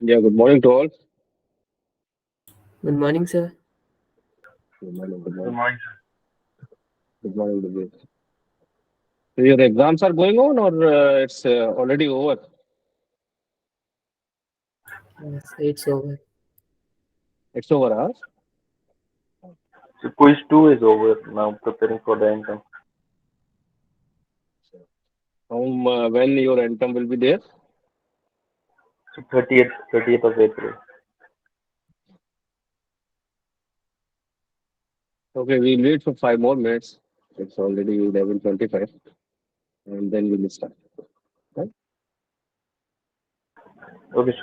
Yeah, good morning to all. Good morning, sir. Good morning, good Good morning, morning. good morning, Divya. So your exams are going on or it's already over? Yes, it's over. It's over, huh? So quiz 2 is over now, preparing for the income. When your anthem will be there? So 30th of April. Okay, we'll wait for 5 more minutes. It's already 11:25, and then we'll start. Right? Okay,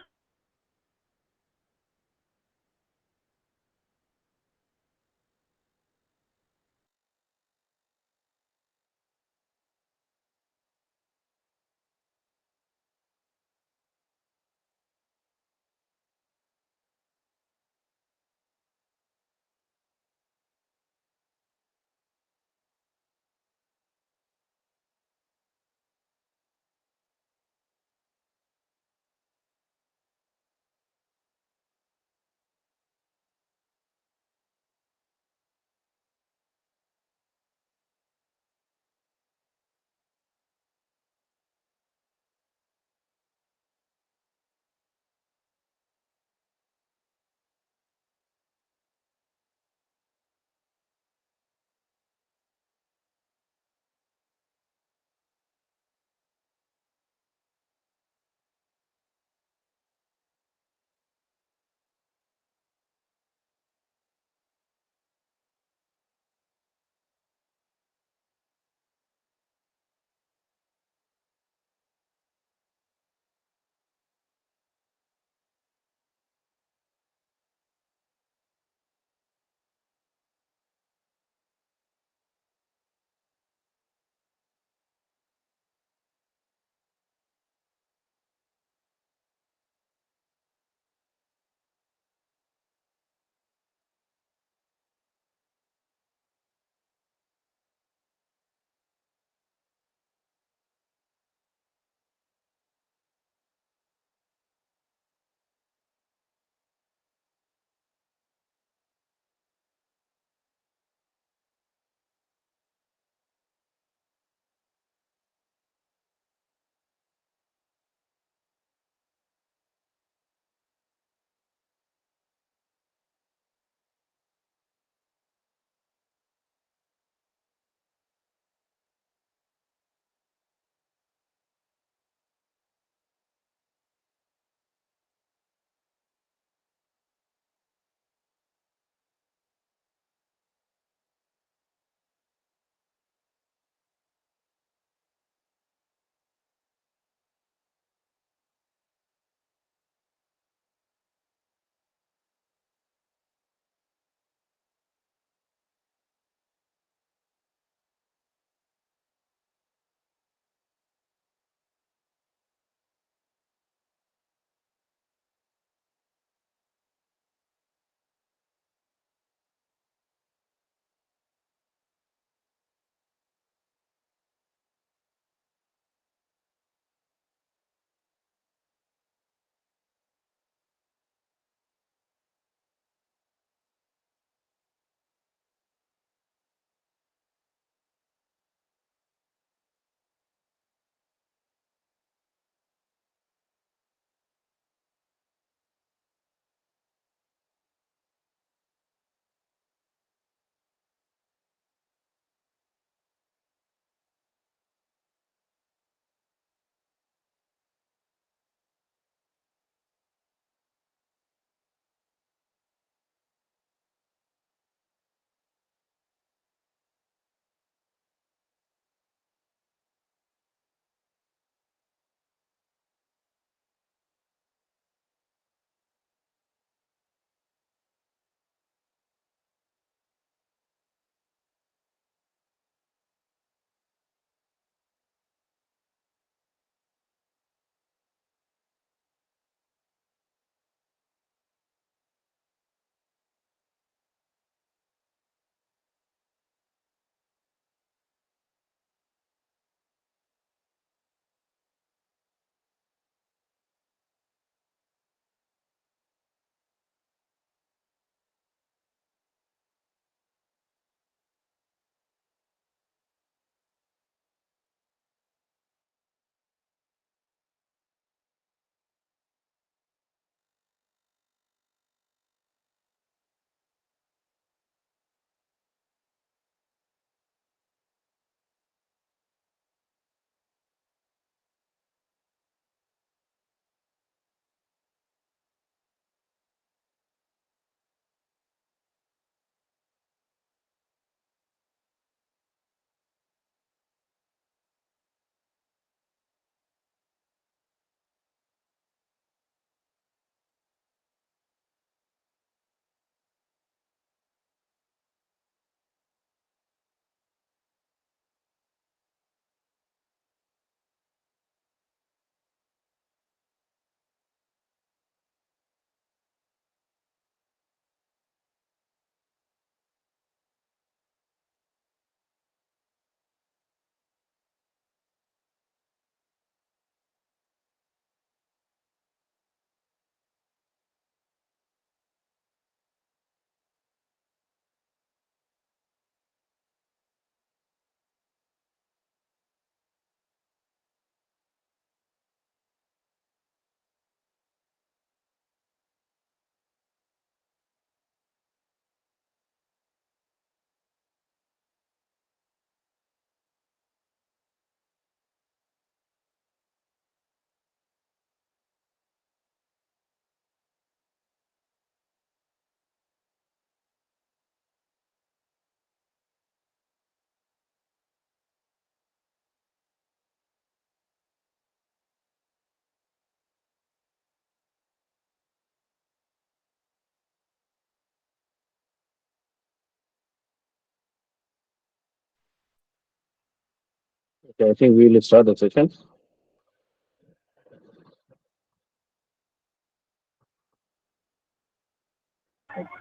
Okay, I think we will start the session.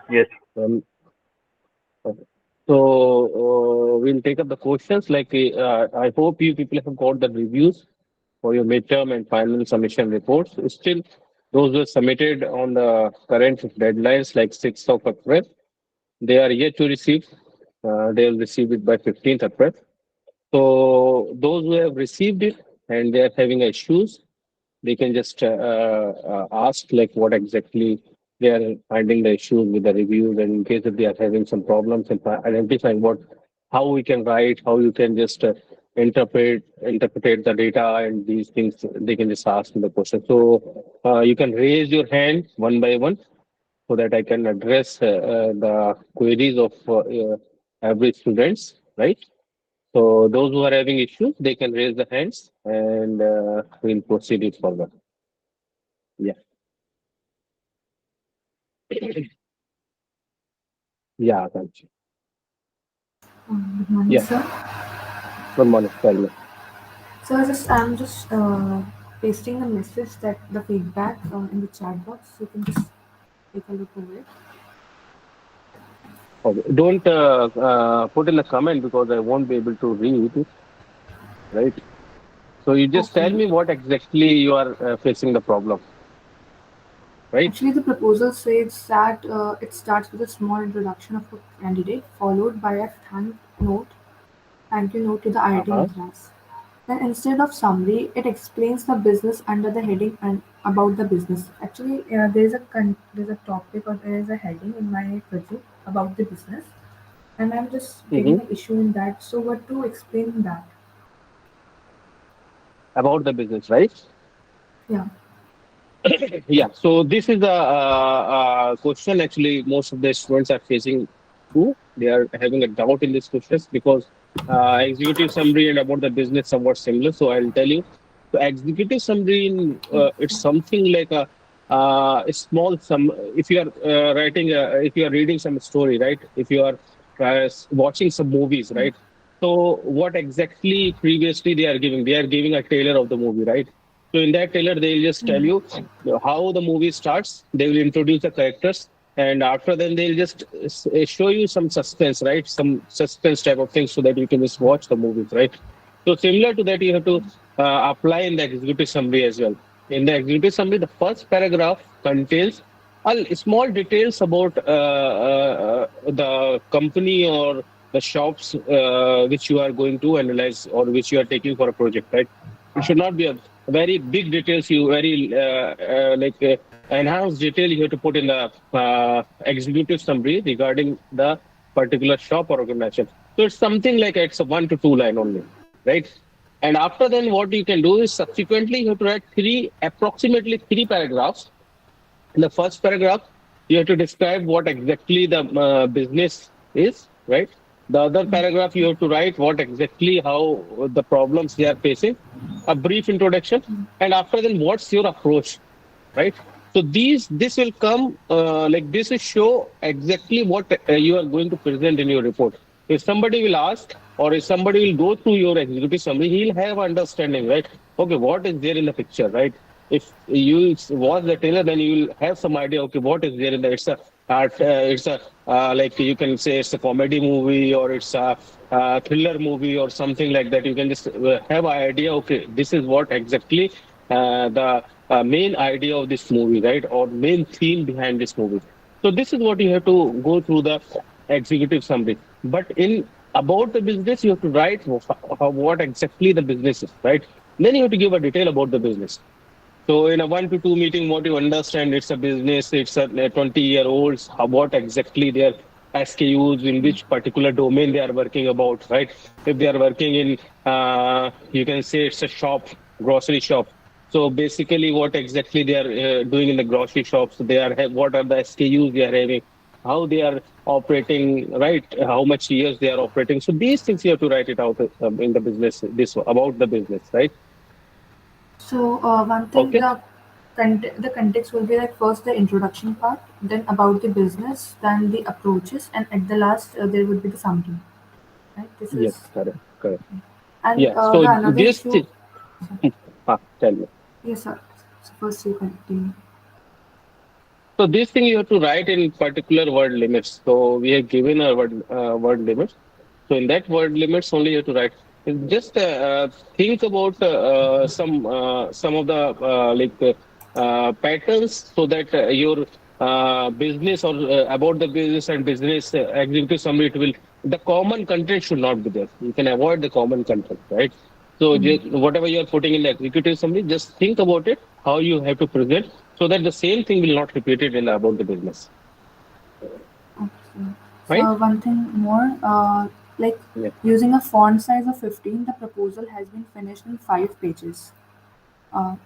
Yes. Um, okay. So we'll take up the questions. I hope you people have got the reviews for your midterm and final submission reports. Still, those were submitted on the current deadlines, like 6th of April. They are yet to receive. They'll receive it by 15th April. So those who have received it and they are having issues, they can just ask like what exactly they are finding the issues with the reviews, and in case if they are having some problems in identifying what how we can write, how you can just interpret the data and these things, they can just ask the question. So you can raise your hand one by one so that I can address the queries of every students, right? So those who are having issues, they can raise the hands and we'll proceed it further. Yeah. Yeah, thank you. Good morning, Yeah, sir. good morning. Tell me. So I'm just pasting a message that the feedback in the chat box. You can just take a look over it. Okay. Don't put in a comment because I won't be able to read it, right? So you just tell Okay. me what exactly you are facing the problem, right? Actually, the proposal says that it starts with a small introduction of a candidate, followed by a thank you note to the IIT Uh-huh. Madras. Then instead of summary, it explains the business under the heading and about the business. Actually, there's a topic or there is a heading in my project about the business, and I'm just Mm-hmm. getting an issue in that. So what to explain in that? About the business, right? Yeah. Yeah, so this is the question actually most of the students are facing too. They are having a doubt in this question because executive summary and about the business somewhat similar. So I'll tell you. So executive summary in it's Okay. something like a small sum. If you are if you are reading some story, right? If you are watching some movies, right? So what exactly previously they are giving? They are giving a trailer of the movie, right? So in that trailer, they'll just tell you how the movie starts. They will introduce the characters, and after then they'll just show you some suspense, right? Some suspense type of things, so that you can just watch the movies, right? So similar to that, you have to apply in the executive summary as well. In the executive summary, the first paragraph contains small details about the company or the shops which you are going to analyze or which you are taking for a project, right? It should not be a very big details. You very enhanced detail you have to put in the executive summary regarding the particular shop or organization. So it's something like it's a 1 to 2 line only, right? And after then, what you can do is subsequently you have to write approximately three paragraphs. In the first paragraph, you have to describe what exactly the business is, right? The other paragraph, you have to write what exactly how the problems they are facing, a brief introduction, and after then, what's your approach, right? So this will come like this will show exactly what you are going to present in your report. If somebody will ask or if somebody will go through your executive summary, he'll have understanding, right? Okay, what is there in the picture, right? If you watch the trailer, then you will have some idea. Okay, what is there in the? It's a art. It's a like you can say it's a comedy movie or it's a thriller movie or something like that. You can just have an idea. Okay, this is what exactly the main idea of this movie, right? Or main theme behind this movie. So this is what you have to go through the executive summary. But in about the business, you have to write what exactly the business is, right? Then you have to give a detail about the business. So in a 1 to 2 meeting, what you understand, it's a business, it's a 20-year-olds, what exactly their SKUs, in which particular domain they are working about, right? If they are working in, you can say it's a shop, grocery shop. So basically, what exactly they are doing in the grocery shops, what are the SKUs they are having, how they are operating, right? How much years they are operating. So these things you have to write it out in the business, this about the business, right? So one thing, Okay. the context will be like first the introduction part, then about the business, then the approaches, and at the last there would be the summary. Right? This Yes, is correct, correct. And Yeah. So the another this, issue, tell me. yes, sir. So first you continue. So this thing you have to write in particular word limits. So we have given a word limits. So in that word limits only you have to write. Just think about some of the patterns so that your business or about the business and business executive summary it will the common content should not be there. You can avoid the common content, right? So just, whatever you are putting in the executive summary, just think about it how you have to present so that the same thing will not repeat it in about the business, Okay. right? So one thing more, like Yeah. using a font size of 15, the proposal has been finished in 5 pages.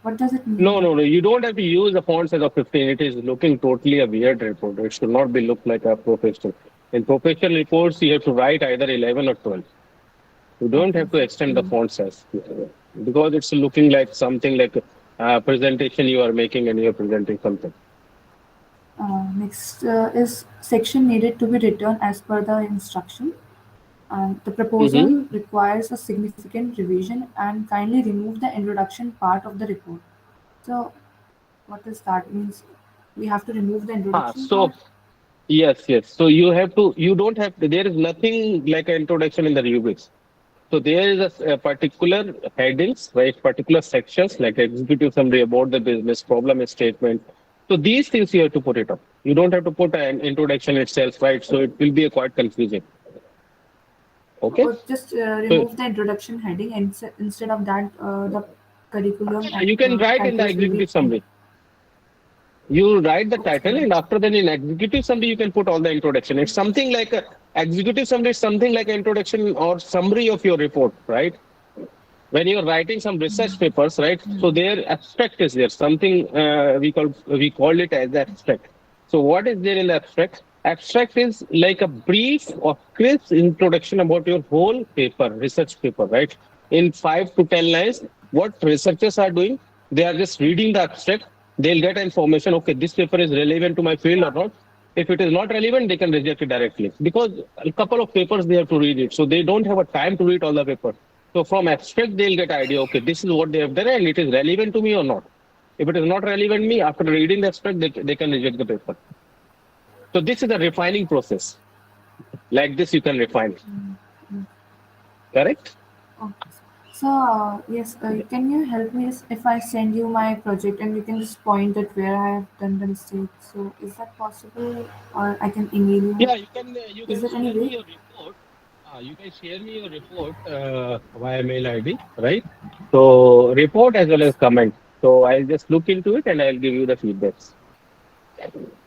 What does it No, mean? no, no. You don't have to use the font size of 15. It is looking totally a weird report. It should not be look like a professional. In professional reports, you have to write either 11 or 12. You don't Okay, have to extend the 15. font size because it's looking like something like a presentation you are making and you're presenting something. Next is section needed to be written as per the instruction. And the Mm-hmm. proposal requires a significant revision and kindly remove the introduction part of the report. So, what does that means? We have to remove the introduction So part. yes, yes. So you have to. You don't have to. There is nothing like an introduction in the rubrics. So there is a particular headings, right? Particular sections like executive summary about the business, problem statement. So these things you have to put it up. You don't have to put an introduction itself, right? So it will be a quite confusing. Okay. Or just So remove the introduction heading, and instead of that, the curriculum you can write in the titles will be executive summary. You write the title, okay. and after that, in executive summary, you can put all the introduction. It's something like a executive summary is something like an introduction or summary of your report, right? When you're writing some research papers, right? So their abstract is there. Something we call it as abstract. So what is there in the abstract? Abstract is like a brief or crisp introduction about your whole paper, research paper, right? In 5 to 10 lines, what researchers are doing, they are just reading the abstract. They'll get information. Okay, this paper is relevant to my field or not. If it is not relevant, they can reject it directly because a couple of papers they have to read it. So they don't have a time to read all the papers. So from abstract, they'll get idea, okay, this is what they have done and it is relevant to me or not. If it is not relevant to me, after reading the abstract, they can reject the paper. So this is a refining process. Like this, you can refine it. Correct? Okay. So, yes, Yeah. can you help me if I send you my project and you can just point at where I have done the mistake? So, is that possible, or I can email you? Yeah, you can Is there any share me way? your report. You can share me your report via mail ID, right? So report as well as comment. So I'll just look into it and I'll give you the feedbacks.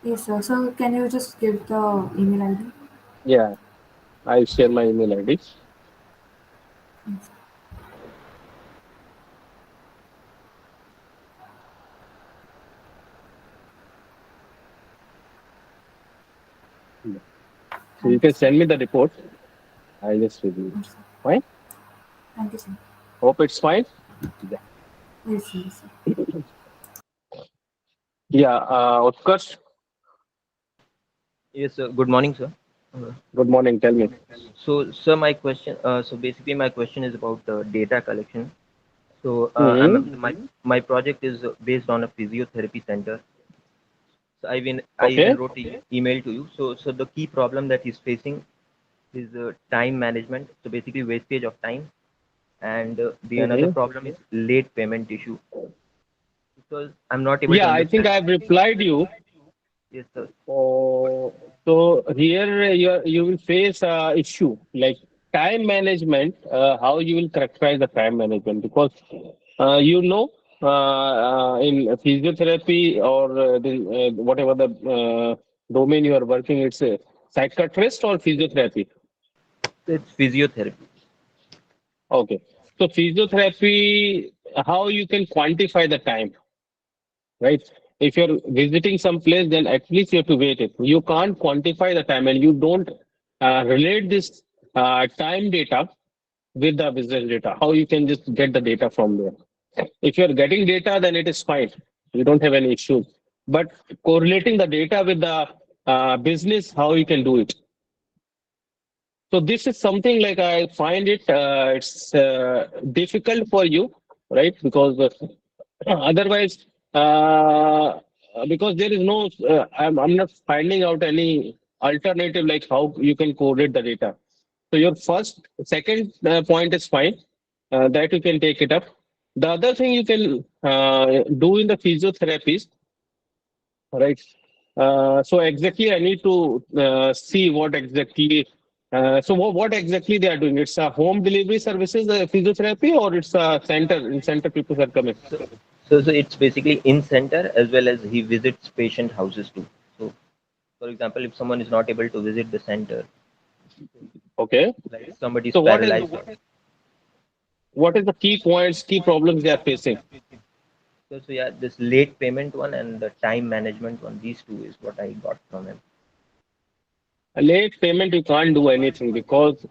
Yes, sir. So, can you just give the email ID? Yeah, I'll share my email ID. So you Thank you, can sir. send me the report. I'll just review it. Yes, sir. Fine. Thank you, sir. Hope it's fine. Yeah. Yes, sir. Yes, sir. Yeah, Utkarsh, Yes, sir. Good morning, sir. Uh, good morning. Tell me. sir, my question. So basically, my question is about data collection. So, Hmm. my project is based on a physiotherapy center. So I even Okay. wrote an email to you. So the key problem that he's facing is time management. So basically, wastage of time, and the another Hmm. problem is late payment issue because I'm not able to Yeah, I think understand. I've replied you. Yes, sir. So here you will face a issue like time management. How you will characterize the time management because in physiotherapy or whatever the domain you are working, it's a psychiatrist or physiotherapy. It's physiotherapy. Okay. So physiotherapy, how you can quantify the time, right? If you're visiting some place, then at least you have to wait it. You can't quantify the time, and you don't relate this time data with the business data. How you can just get the data from there? If you're getting data, then it is fine. You don't have any issues. But correlating the data with the business, how you can do it? So this is something like I find it's difficult for you, right? Because otherwise, because there is no, I'm not finding out any alternative like how you can correlate the data. So your second point is fine, that you can take it up. The other thing you can do in the physiotherapy, right? So exactly, I need to see what exactly. What exactly they are doing? It's a home delivery services, physiotherapy, or it's a center in center people are coming. So, so it's basically in center as well as he visits patient houses too. So, for example, if someone is not able to visit the center, Okay. like somebody is So paralyzed, what is the key points, key problems they are facing? so yeah, this late payment one and the time management one, these two is what I got from him. A late payment, you can't do anything because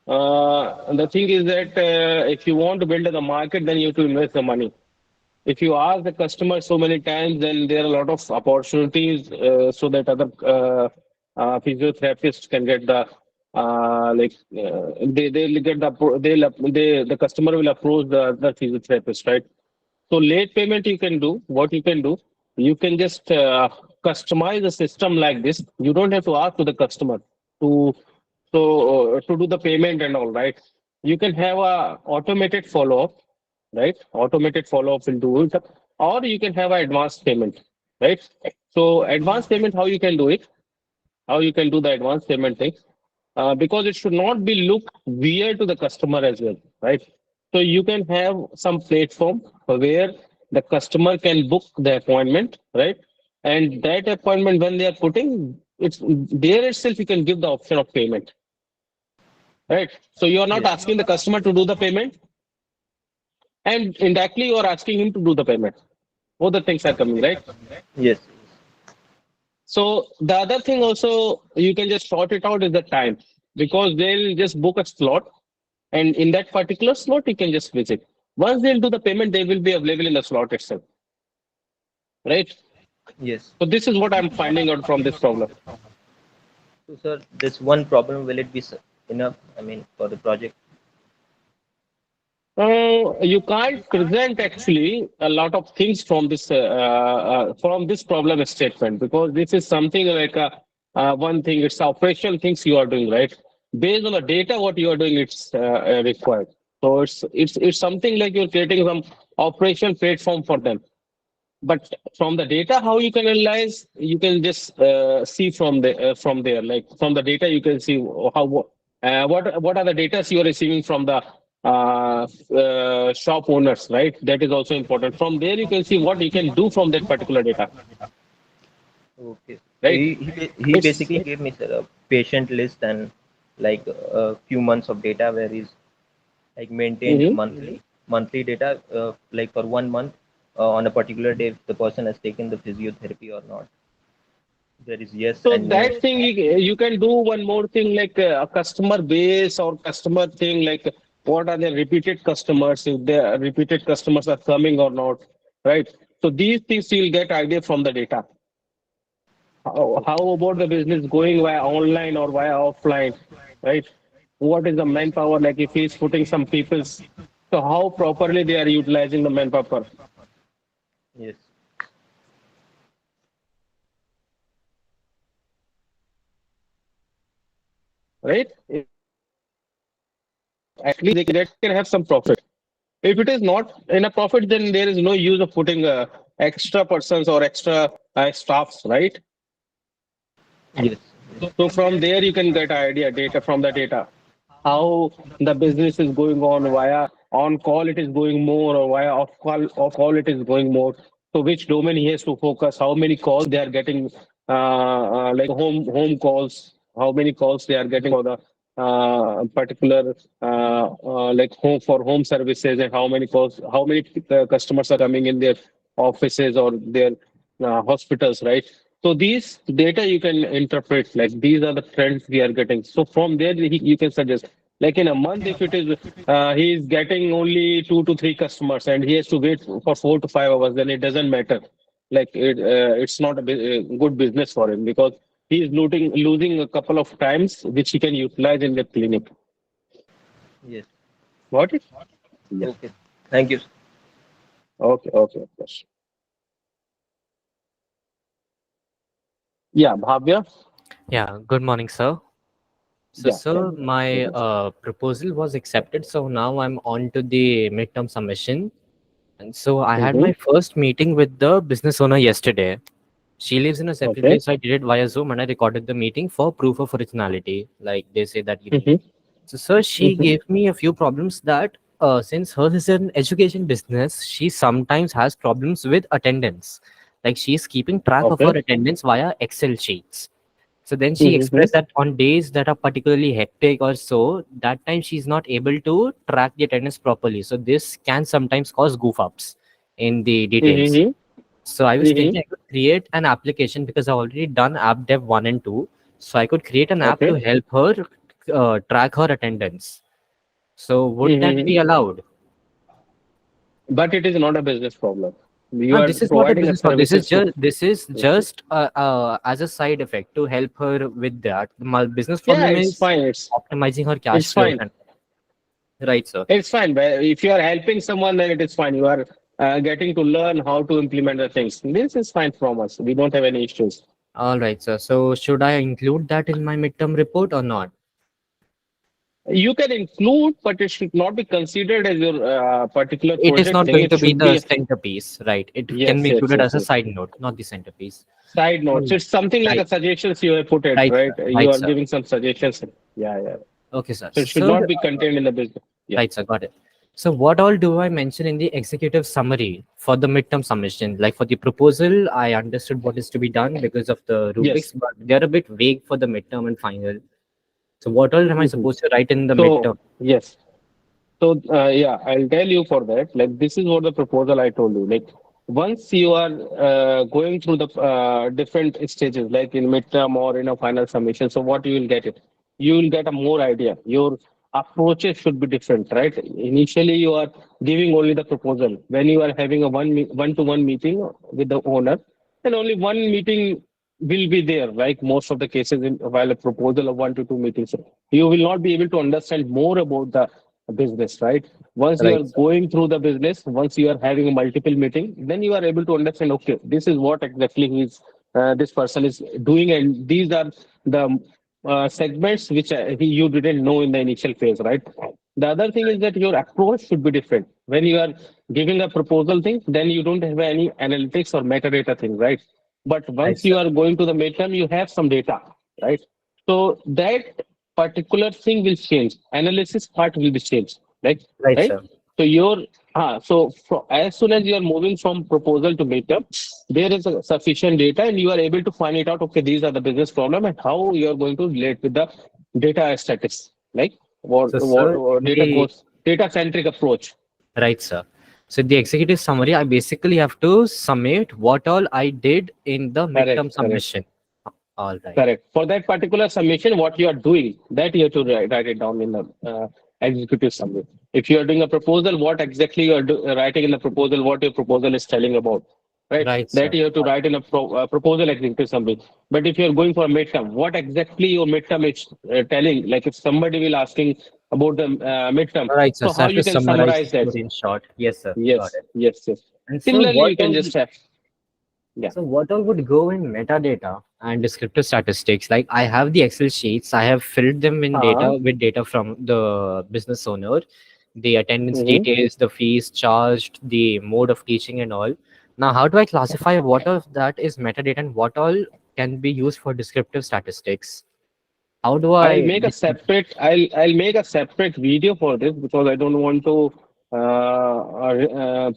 the thing is that if you want to build the market, then you have to invest the money. If you ask the customer so many times, then there are a lot of opportunities so that other physiotherapists can get the they'll get the the customer will approach the other physiotherapist, right? So late payment you can do. What you can do, you can just customize a system like this. You don't have to ask to the customer to to do the payment and all, right? You can have a automated follow up, right? Automated follow up will do it, or you can have an advanced payment, right? So advanced payment, how you can do it? How you can do the advanced payment thing? Because it should not be look weird to the customer as well, right? So you can have some platform where the customer can book the appointment, right? And that appointment when they are putting it's there itself, you can give the option of payment, right? So you are not Yes, asking the customer to do the payment, and indirectly you are asking him to do the payment. Both the things are coming, right? yes, So the other thing also you can just sort it out is the time, because they'll just book a slot, and in that particular slot you can just visit. Once they'll do the payment, they will be available in the slot itself, right? yes. So this is what I'm finding out from this problem. So, sir, this one problem, will it be enough? I mean, for the project? You can't present actually a lot of things from this problem statement, because this is something like a one thing. It's operational things you are doing, right? Based on the data, what you are doing, it's required. So it's something like you're creating some operation platform for them. But from the data, how you can analyze, you can just see from there, like from the data you can see how what are the data you are receiving from the shop owners, right? That is also important. From there you can see what you can do from that particular data, Okay. So right? he It's basically gave me, sir, a patient list and like a few months of data where he's like maintained Mhm. monthly data, like for 1 month, on a particular day if the person has taken the physiotherapy or not. There is yes So and no. that thing you can do one more thing, like a customer base or customer thing, like what are the repeated customers, if the repeated customers are coming or not, right? So these things you'll get idea from the data. How about the business going via online or via offline, right? What is the manpower, like if he's putting some people's, so how properly they are utilizing the manpower, Yes, right? If at least they can have some profit. If it is not in a profit, then there is no use of putting extra persons or extra staffs, right? yes, So from there you can get idea data from the data, how the business is going on, via on call it is going more or via off call it is going more. So which domain he has to focus, how many calls they are getting, like home calls, how many calls they are getting for the particular like home services, and how many calls, how many customers are coming in their offices or their hospitals, right? So these data you can interpret, like these are the trends we are getting. So from there you can suggest, like in a month, if it is he is getting only 2 to 3 customers and he has to wait for 4 to 5 hours, then it doesn't matter. Like it's not a good business for him, because he is losing a couple of times, which he can utilize in the clinic. Yes. Got it? Yeah. Okay. Thank you. Okay. Okay. Of course. Yeah. Bhavya. Yeah, good morning, sir. So, Yeah. Tell sir, me. my proposal was accepted. So now I'm on to the midterm submission. And so I had Mm-hmm. my first meeting with the business owner yesterday. She lives in a separate Okay. place. So I did it via Zoom and I recorded the meeting for proof of originality, like they say that you need. Mm-hmm. So, sir, she Mm-hmm. gave me a few problems that since hers is an education business, she sometimes has problems with attendance. Like she's keeping track of her Okay. attendance via Excel sheets. So then she Mm-hmm. expressed that on days that are particularly hectic or so, that time she's not able to track the attendance properly. So this can sometimes cause goof ups in the details. Mm-hmm. So I was Mm-hmm. thinking I could create an application because I've already done app dev 1 and 2. So I could create an app to Okay. help her track her attendance. So would that Mm-hmm. be allowed? But it is not a business problem. You are This is not a providing a business model. services to. This is Mhm. just as a side effect to help her with that. My business Yeah, problem it's is fine. optimizing her cash It's flows. fine. And right, sir. It's fine. But if you are helping someone, then it is fine. You are getting to learn how to implement the things. This is fine from us. We don't have any issues. All right, sir. So should I include that in my midterm report or not? You can include, but it should not be considered as your particular It is project not thing. going It to be should the be, centerpiece, right? It can yes, be yes, included yes, as a yes. side note, not the centerpiece. Side All notes. right, It's something like a right, suggestions you have put it, right, right? sir. You Right, are sir. giving some suggestions. Yeah, yeah. Okay, sir. So it should So, not be contained in the business. Yeah. right, sir. Got it. So, what all do I mention in the executive summary for the midterm submission? Like for the proposal, I understood what is to be done because of the rubrics, Yes. but they're a bit vague for the midterm and final. So, what all am I Mhm. supposed to write in the So midterm? yes. So yeah, I'll tell you for that. Like this is what the proposal I told you. Like once you are going through the different stages, like in midterm or in a final submission, so what you will get it, you will get a more idea. Your approaches should be different, right? Initially, you are giving only the proposal. When you are having a one-to-one meeting with the owner, then only one meeting will be there. Like most of the cases, while a proposal of 1 to 2 meetings, you will not be able to understand more about the business, right? Once you are Right, sir. going through the business, once you are having a multiple meeting, then you are able to understand, okay, this is what exactly this person is doing, and these are the segments which you didn't know in the initial phase, right? The other thing is that your approach should be different. When you are giving a proposal thing, then you don't have any analytics or metadata thing, right? But Right, once you sir. are going to the midterm, you have some data, right? So that particular thing will change. Analysis part will be changed, Right, right? sir. So as soon as you are moving from proposal to midterm, there is a sufficient data, and you are able to find it out. Okay, these are the business problem, and how you are going to relate with the data statistics, like So, sir, what data the goes data centric approach. right, sir. So the executive summary, I basically have to submit what all I did in the midterm Correct, correct. submission. All right. Correct. For that particular submission, what you are doing, that you have to write it down in the executive summary. If you are doing a proposal, what exactly you are writing in the proposal, what your proposal is telling about, right? Right, That sir. you have to write in a proposal executive summary. But if you are going for a midterm, what exactly your midterm is telling? Like if somebody will asking about the midterm, All right, sir. so So I how have to you can summarize the summarize that? story in short. Yes, sir. Got Yes, it. yes, yes. And so Similarly, what you can all just have, yeah. so what all would go in metadata and descriptive statistics? Like I have the Excel sheets, I have filled them in Uh-huh. data with data from the business owner, the attendance Mm-hmm. details, the fees charged, the mode of teaching and all. Now, how do I classify what of that is metadata and what all can be used for descriptive statistics? How do I'll I make a separate I'll make a separate video for this because I don't want to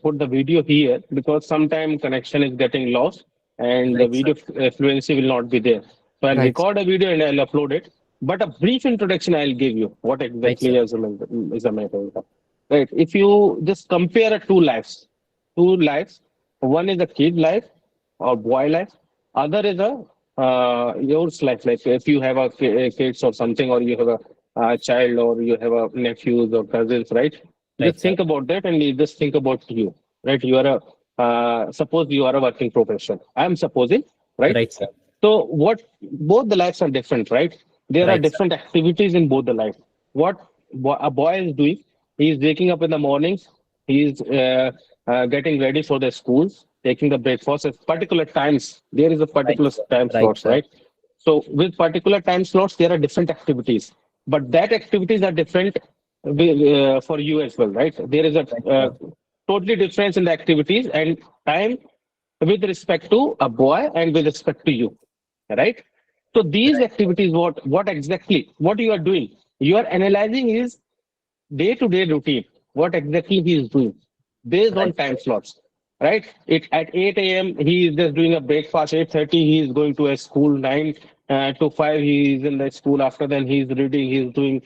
put the video here because sometime connection is getting lost and the right, sir. video fluency will not be there. So I'll Right, sir. record a video and I'll upload it. But a brief introduction I'll give you what Right, sir. exactly is a matter. Right. If you just compare two lives, one is a kid life or boy life, other is a yours life. Like if you have kids or something, or you have a child, or you have a nephews or cousins, right? Right, Just sir. think about that, and you just think about you, right? You are a suppose you are a working professional. I am supposing, right? Right, sir. So what both the lives are different, right? There are Right, sir. different activities in both the life. What a boy is doing, he is waking up in the mornings, he is getting ready for the schools, taking the breakfast at particular times. There is a Right, particular sir. time Right, slots, sir. right? So with particular time slots, there are different activities, but that activities are different for you as well, right? There is a Right, sir. totally difference in the activities and time with respect to a boy and with respect to you, right? So these Right, sir. activities, what exactly what you are doing, you are analyzing his day to day routine, what exactly he is doing based on Right, time sir. slots, right? It at 8 a.m. he is just doing a breakfast. 8:30 he is going to a school. 9 to 5 he is in the school. After then he is reading. He is doing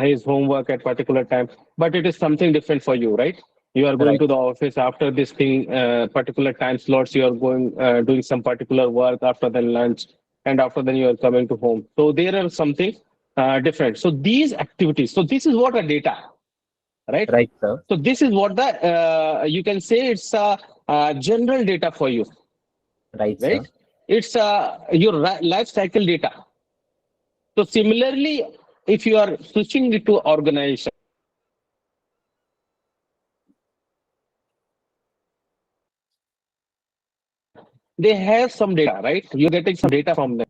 his homework at particular time. But it is something different for you, right? You are going Right, to the sir. office after this thing, particular time slots. You are going doing some particular work after then lunch, and after then you are coming to home. So there are something different. So these activities. So this is what a data, right? Right, sir. So this is what the you can say it's a general data for you, Right, right? sir. It's your life cycle data. So similarly, if you are switching it to organization, they have some data, right? You're getting some data from them.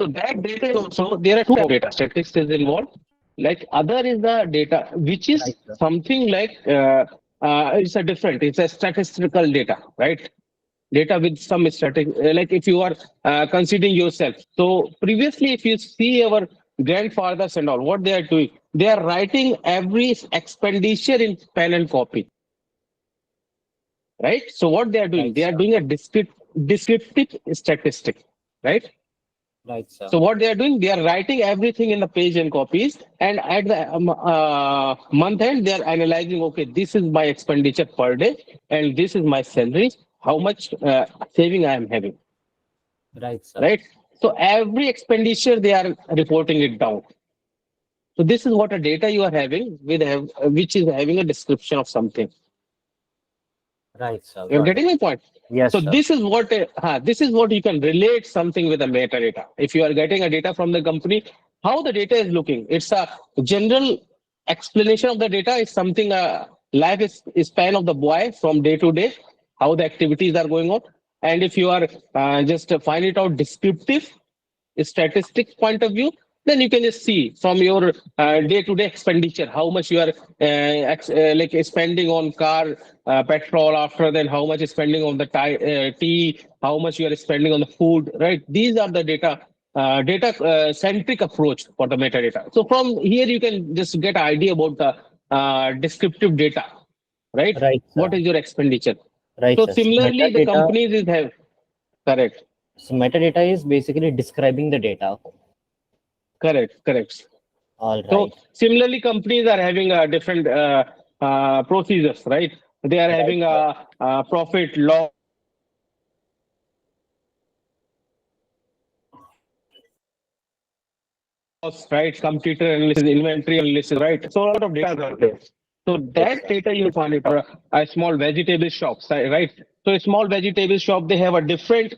So that data is also there are two types of data. Statistics is involved. Like other is the data, which Right, is sir. something like it's a different. It's a statistical data, right? Data with some static, like if you are considering yourself. So previously, if you see our grandfathers and all, what they are doing, they are writing every expenditure in pen and copy, right? So what they are doing, Right, they are sir. doing a descriptive statistic, right? Right, sir. So what they are doing, they are writing everything in the page and copies, and at the month end, they are analyzing. Okay, this is my expenditure per day, and this is my salary. How much saving I am having, Right, sir. right? So every expenditure they are reporting it down. So this is what a data you are having which is having a description of something. Right, sir. You're Got it. getting my point. Yes, So sir. this is what you can relate something with a metadata. If you are getting a data from the company, how the data is looking, it's a general explanation of the data. Is something life is span of the boy from day to day, how the activities are going on. And if you are just find it out descriptive statistics point of view, then you can just see from your day-to-day expenditure how much you are like spending on car petrol. After then, how much is spending on the tea, how much you are spending on the food, right? These are the data centric approach for the metadata. So from here you can just get an idea about the descriptive data, right? Right, What sir. is your expenditure? Right, So sir. So similarly, the metadata. companies is have correct, So metadata is basically describing the data. correct. All So right. similarly, companies are having different procedures, right? They are Right, having sir. a profit loss, right? Computer analysis, inventory analysis, right? So a lot of data are there. So Right, that sir. data you'll find it for a small vegetable shop, right? So a small vegetable shop, they have a different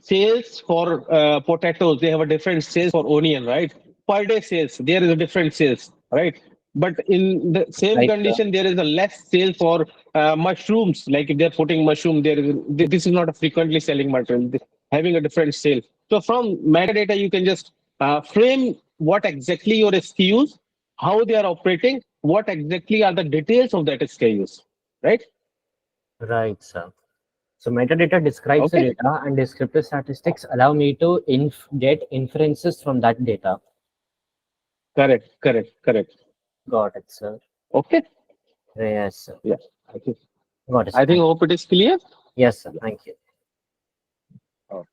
sales for potatoes. They have a different sales for onion, right? Per day sales, there is a different sales, right? But in the same Right, sir. condition, there is a less sale for mushrooms. Like if they're putting mushroom, this is not a frequently selling material. Having a different sale. So from metadata, you can just frame what exactly your SKUs, how they are operating, what exactly are the details of that SKUs, right? Right, sir. So metadata describes the Okay, data, and descriptive statistics allow me to get inferences from that data. correct. Got it, sir. Okay, Yes, sir. yeah. I think Got it, sir. I think Thank you. hope it is clear. Yes, sir. Thank you. Oh.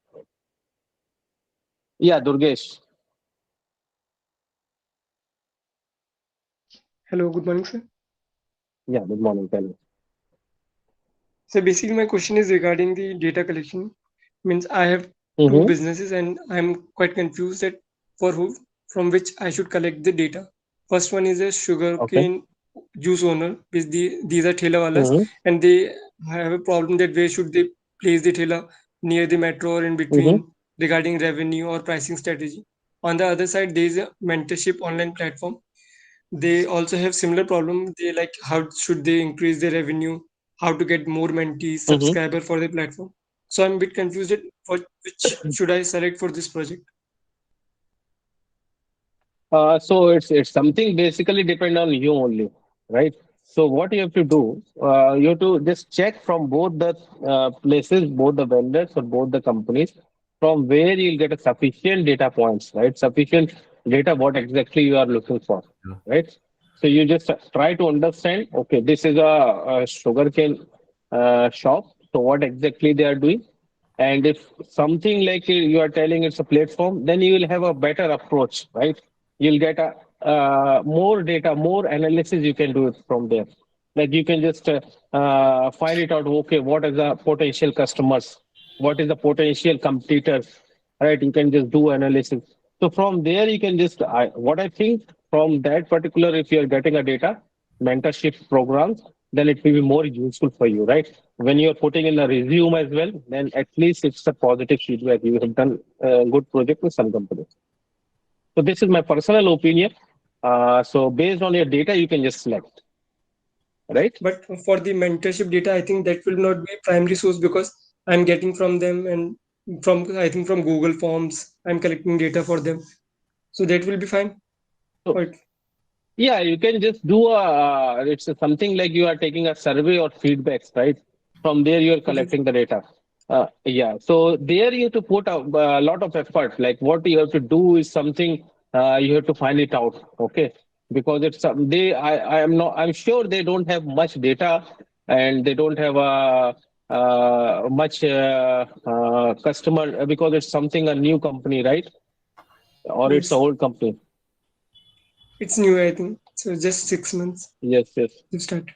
Yeah, Durgesh. Hello, good morning, sir. Yeah, good morning. Tell me. So basically, my question is regarding the data collection. Means I have two Mm-hmm. businesses and I'm quite confused that for who, from which I should collect the data. First one is a Okay. sugarcane juice owner, which these are thela walas, Mm-hmm. and they have a problem that where should they place the thela, near the metro or in Mm-hmm. between regarding revenue or pricing strategy. On the other side, there is a mentorship online platform. They also have similar problem. They like how should they increase their revenue, how to get more mentees, Mm-hmm. subscriber for their platform. So I'm a bit confused at what which should I select for this project. So it's something basically depend on you only, right? So what you have to do, you have to just check from both the places, both the vendors or both the companies, from where you'll get a sufficient data points, right? Sufficient data, what exactly you are looking for, Yeah. right? So you just try to understand, okay, this is a sugarcane shop. So what exactly they are doing? And if something like you are telling it's a platform, then you will have a better approach, right? You'll get a more data, more analysis you can do it from there. Like you can just find it out. Okay, what is the potential customers? What is the potential competitors? Right? You can just do analysis. So from there, you can just what I think from that particular, if you are getting a data mentorship programs, then it will be more useful for you, right? When you're putting in a resume as well, then at least it's a positive feedback. You have done a good project with some company. So this is my personal opinion. So based on your data, you can just select, right? But for the mentorship data, I think that will not be primary source because I'm getting from them and from I think from Google Forms, I'm collecting data for them. So that will be fine. So Or yeah, you can just do it's something like you are taking a survey or feedbacks, right? From there, you are okay, collecting the data. Yeah, so there you have to put a lot of effort. Like what you have to do is something you have to find it out, okay? Because it's I am not, I'm sure they don't have much data and they don't have much customer because it's something a new company, right? Or it's an yes, old company. it's new, I think. So just 6 months Yes, yes. to start.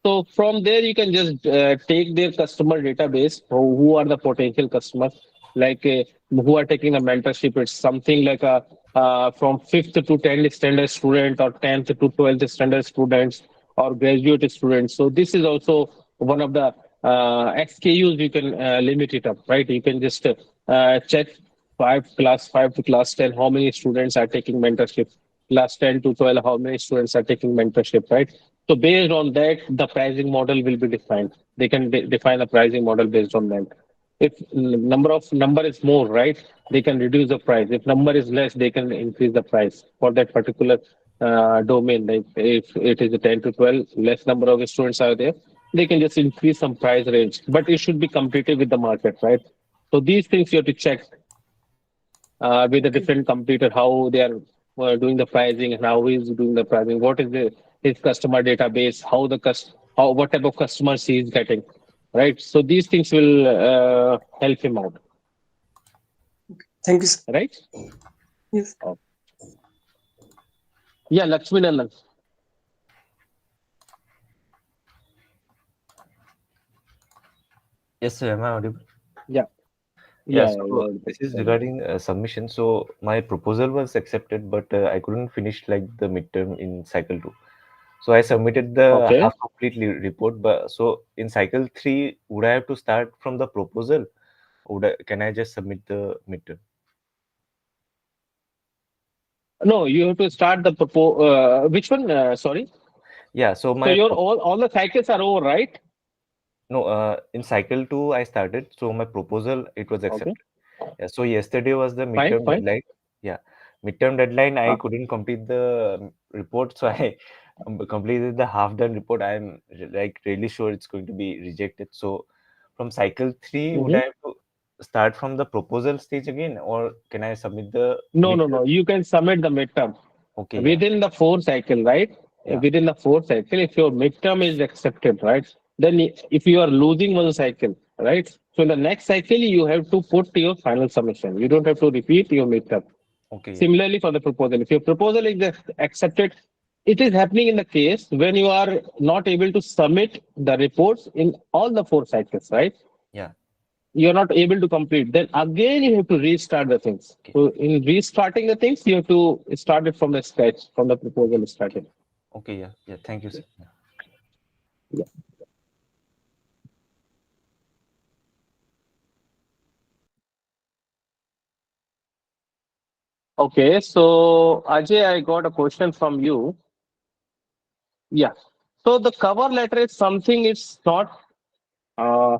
So from there, you can just take their customer database, who are the potential customers, like who are taking a mentorship. It's something like a from fifth to 10th standard student or 10th to 12th standard students or graduate students. So this is also one of the SKUs you can limit it up, right? You can just check class 5 to class 10, how many students are taking mentorship, class 10 to 12, how many students are taking mentorship, right? So based on that, the pricing model will be defined. They can define a pricing model based on that. If number is more, right, they can reduce the price. If number is less, they can increase the price for that particular domain. Like if it is a 10 to 12, less number of students are there, they can just increase some price range. But it should be competitive with the market, right? So these things you have to check with a Okay. different competitor, how they are doing the pricing and how he is doing the pricing. What is his customer database? How how what type of customers he is getting, right? So these things will help him out, Thank you, sir. right? Yes. Oh. Yeah, Lakshmi Nandan. Yes, sir. Am I audible? Yeah, Yeah, yeah, so yeah, this is regarding submission. So my proposal was accepted, but I couldn't finish like the midterm in cycle 2. So I submitted the okay. half complete report. But so in cycle 3, would I have to start from the proposal? Or can I just submit the midterm? No, you have to start the which one? Sorry. Yeah. So So my your all the cycles are over, right? no, in cycle 2 I started. So my proposal it was Okay, accepted. Yeah, so yesterday was the fine, midterm fine. deadline. Yeah, midterm deadline. I Uh, couldn't complete the report, so I completed the half done report. I'm like really sure it's going to be rejected. So from cycle 3, would mhm. I have to start from the proposal stage again, or can I submit the No, no, midterm? no. You can submit the midterm. Okay, yeah, Within the four cycle, right? yeah, Within the four cycle, if your midterm is accepted, right? Then if you are losing one cycle, right? So in the next cycle, you have to put your final submission. You don't have to repeat your midterm. okay, yeah, Similarly, for the proposal, if your proposal is accepted, it is happening in the case when you are not able to submit the reports in all the four cycles, right? yeah. You're not able to complete, then again you have to restart the things. Okay, So in restarting the things, you have to start it from the scratch, from the proposal starting. okay, yeah, yeah. Thank you, sir. Yeah. Okay, so Ajay, I got a question from you. Yeah. So the cover letter is something, it's not uh,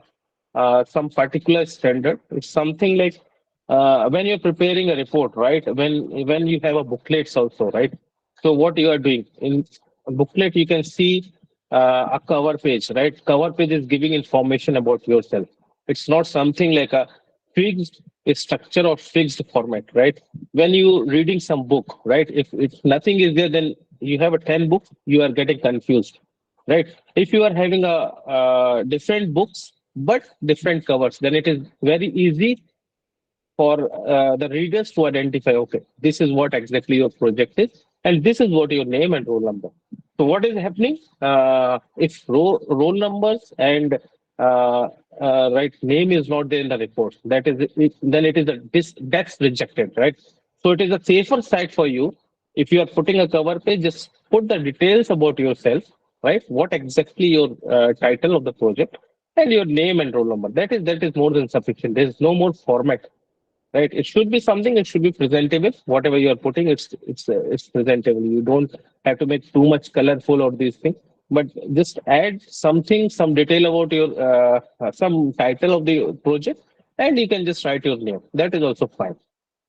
some particular standard. It's something like when you're preparing a report, right? When you have a booklets also, right? So what you are doing in a booklet, you can see a cover page, right? Cover page is giving information about yourself. It's not something like a fixed structure or fixed format, right? When you reading some book, right? If nothing is there, then you have a 10 book, you are getting confused, right? If you are having a different books but different covers, then it is very easy for the readers to identify, okay, this is what exactly your project is, and this is what your name and roll number. So what is happening, if roll numbers and uh, right name is not there in the report, that is it, then it is that's rejected, right? So it is a safer side for you. If you are putting a cover page, just put the details about yourself, right? What exactly your title of the project and your name and roll number. That is more than sufficient. There is no more format, right? It should be something, it should be presentable. Whatever you are putting, it's presentable. You don't have to make too much colorful or these things, but just add something, some detail about your some title of the project, and you can just write your name. That is also fine.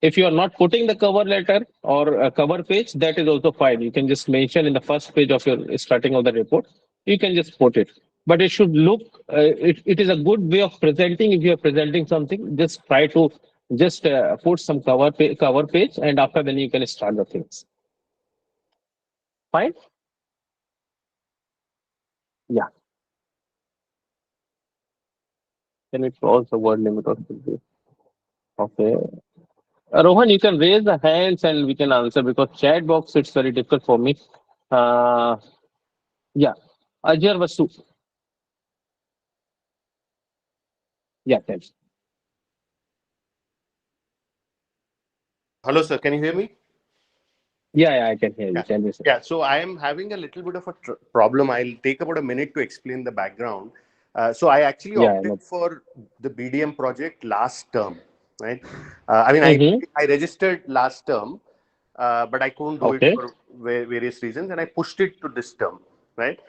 If you are not putting the cover letter or a cover page, that is also fine. You can just mention in the first page of your starting of the report. You can just put it. But it should look, it is a good way of presenting. If you are presenting something, just try to just put some cover page, and after then you can start the things. Fine? Yeah. Can we close the word limit or should we? Okay. Rohan, you can raise the hands and we can answer because chat box it's very difficult for me. Uh, yeah. Ajay Vasu. Yeah, thanks. Hello, sir. Can you hear me? Yeah, I can hear you. Yeah. Tell me, sir. Yeah. So I am having a little bit of a problem. I'll take about a minute to explain the background. So I actually Yeah, opted no. for the BDM project last term, right? I mean, Mm-hmm. I registered last term, but I couldn't do it Okay. for various reasons, and I pushed it to this term, right?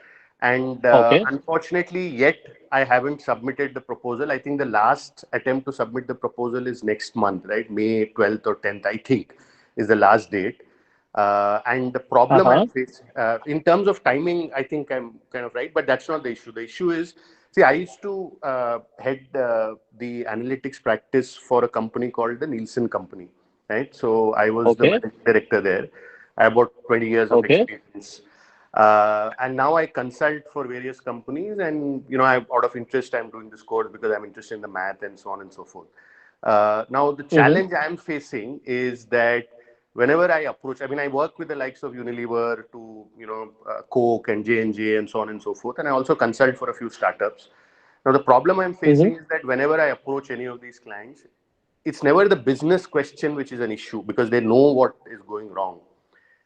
And Okay. unfortunately, yet I haven't submitted the proposal. I think the last attempt to submit the proposal is next month, right? May 12th or 10th, I think, is the last date. And the problem I'm Uh-huh. facing in terms of timing, I think I'm kind of right, but that's not the issue. The issue is, see, I used to head the analytics practice for a company called the Nielsen Company, right? So I was the Okay. managing director there. I have about 20 years of Okay. experience. And now I consult for various companies, and out of interest, I'm doing this course because I'm interested in the math and so on and so forth. Now, the Mm-hmm. challenge I'm facing is that whenever I approach, I mean, I work with the likes of Unilever to, Coke and J&J and so on and so forth, and I also consult for a few startups. Now, the problem I'm facing Mm-hmm. is that whenever I approach any of these clients, it's never the business question which is an issue because they know what is going wrong.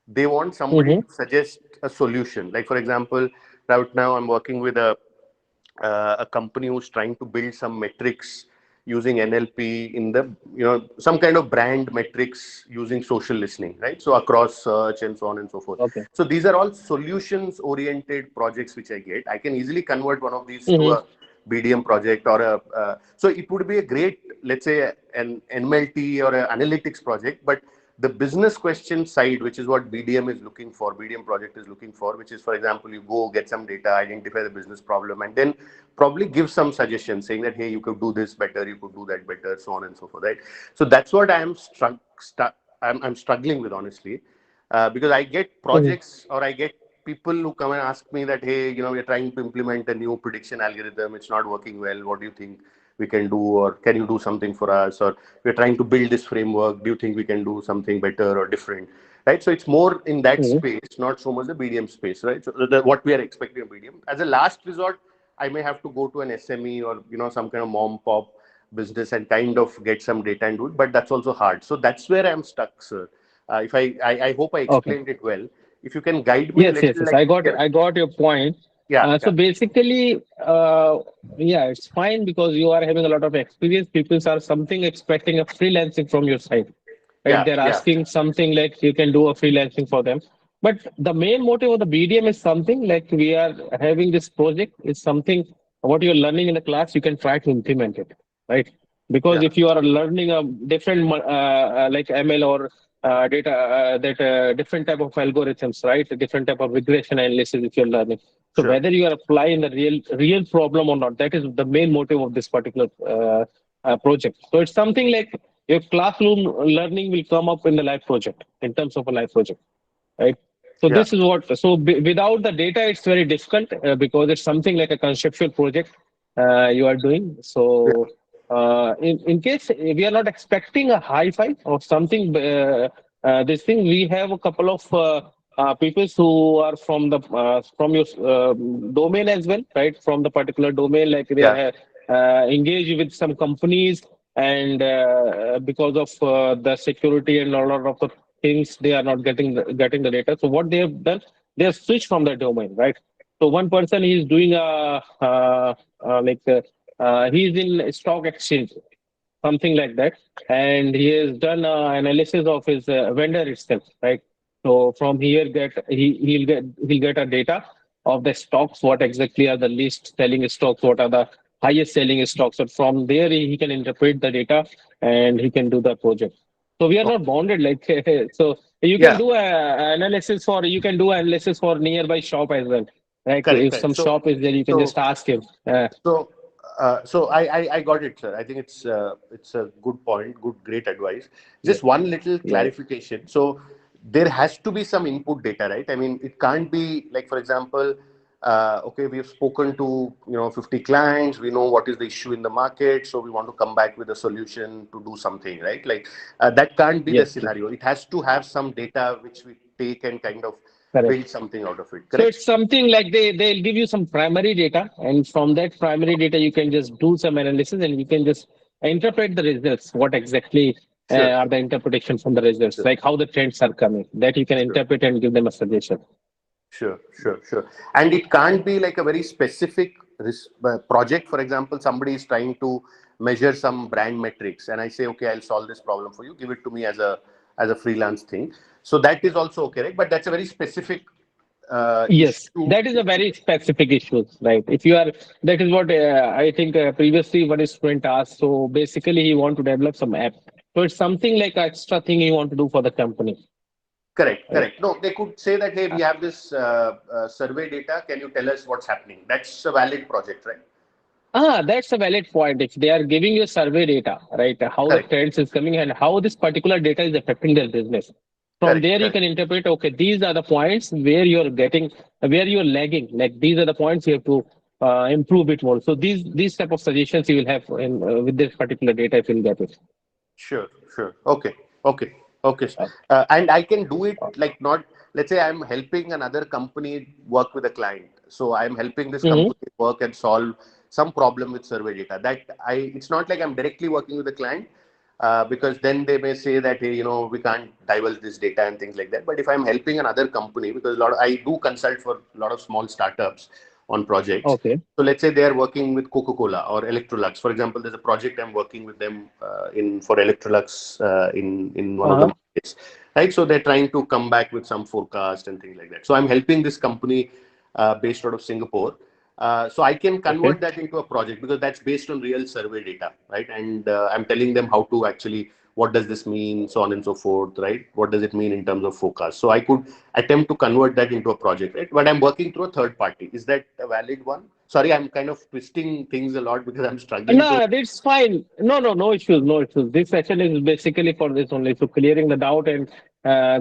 They want somebody Mm-hmm. to suggest a solution. Like, for example, right now I'm working with a company who's trying to build some metrics using NLP in the, some kind of brand metrics using social listening, right? So across search and so on and so forth. Okay. So these are all solutions oriented projects which I get. I can easily convert one of these to Mm-hmm. a BDM project or so it would be a great, let's say, an NMLT or an analytics project, but the business question side, which is what BDM is looking for, BDM project is looking for, which is, for example, you go get some data, identify the business problem, and then probably give some suggestions saying that, hey, you could do this better, you could do that better, so on and so forth, right? So that's what I'm struggling with, honestly, because I get Mm-hmm. projects or I get people who come and ask me that, hey, we're trying to implement a new prediction algorithm, it's not working well, what do you think we can do, or can you do something for us, or we're trying to build this framework, do you think we can do something better or different, right? So it's more in that Mm-hmm. space, not so much the BDM space, right? So what we are expecting of BDM as a last resort, I may have to go to an SME or some kind of mom pop business and kind of get some data and do it, but that's also hard. So that's where I'm stuck, sir. If I hope I Okay. explained it well. If you can guide me a Yes, yes, little, yes. like, yeah, I got your point. yeah, So yeah. basically, yeah, it's fine because you are having a lot of experience. People are something expecting a freelancing from your side. right? Yeah, They're yeah, asking something like you can do a freelancing for them. But the main motive of the BDM is something like we are having this project is something what you're learning in the class, you can try to implement it, right? Because yeah, if you are learning a different like ML or data that different type of algorithms, right? A different type of regression analysis if you're learning. So sure. whether you are applying the real problem or not, that is the main motive of this particular project. So it's something like your classroom learning will come up in the live project in terms of a live project, right? So Yeah, this is what. So without the data, it's very difficult because it's something like a conceptual project you are doing. yeah, So in case we are not expecting a high five or something, this thing we have a couple of people who are from your domain as well, right? From the particular domain, like they yeah. are engaged with some companies, and because of the security and a lot of the things, they are not getting the data. So what they have done, they have switched from the domain, right? So one person is doing a he's in stock exchange, something like that, and he has done analysis of his vendor itself, right? So from here, he'll get a data of the stocks, what exactly are the least selling stocks, what are the highest selling stocks. So from there, he can interpret the data and he can do the project. So we are not bounded like so you can Yeah, do you can do analysis for nearby shop as well. Like correct, if correct. some shop is there, you can So, just ask him. So, I got it, sir. I think it's a good point, good, great advice. Yeah, Just one little yeah, clarification. So, there has to be some input data, right? I mean, it can't be like, for example, okay, we have spoken to 50 clients. We know what is the issue in the market, so we want to come back with a solution to do something, right? Like that can't be the yes, yes, scenario. It has to have some data which we take and kind of correct. build something out of it. So Correct? it's something like they'll give you some primary data, and from that primary data you can just do some analysis, and you can just interpret the results. What exactly Sure, are the interpretation from the results? sure, Like how the trends are coming. That you can sure. interpret and give them a suggestion. Sure, sure, sure. And it can't be like a very specific project. For example, somebody is trying to measure some brand metrics, and I say, okay, I'll solve this problem for you. Give it to me as a freelance thing. So that is also okay, right? But that's a very specific Yes, issue. that is a very specific issue, right? If you are, that is what I think previously one student asked. So basically, he want to develop some app. So it's something like an extra thing he want to do for the company, Correct, right? correct. No, they could say that, hey, we have this survey data. Can you tell us what's happening? That's a valid project, right? That's a valid point. If they are giving you survey data, right, how the Correct, trends is coming and how this particular data is affecting their business. From correct, there, you correct. can interpret, okay, these are the points where you're lagging. Like these are the points you have to improve it more. So these type of suggestions you will have with this particular data if you'll get it. Sure, sure. Okay, okay, okay. Uh, And I can do it like not, let's say I'm helping another company work with a client. So I'm helping this mhm. company work and solve some problem with survey data. It's not like I'm directly working with the client because then they may say that, hey, we can't divulge this data and things like that. But if I'm helping another company, because I do consult for a lot of small startups on projects. Okay. So let's say they are working with Coca-Cola or Electrolux. For example, there's a project I'm working with them in for Electrolux in one of the Uh-huh. markets, right? So they're trying to come back with some forecast and things like that. So I'm helping this company based out of Singapore. So I can Okay. convert that into a project because that's based on real survey data, right? And I'm telling them how to actually, what does this mean, so on and so forth, right? What does it mean in terms of forecast? So I could attempt to convert that into a project, right? But I'm working through a third party. Is that a valid one? Sorry, I'm kind of twisting things a lot because I'm struggling to. No, that's fine. No issues, no issues. This session is basically for this only, so clearing the doubt and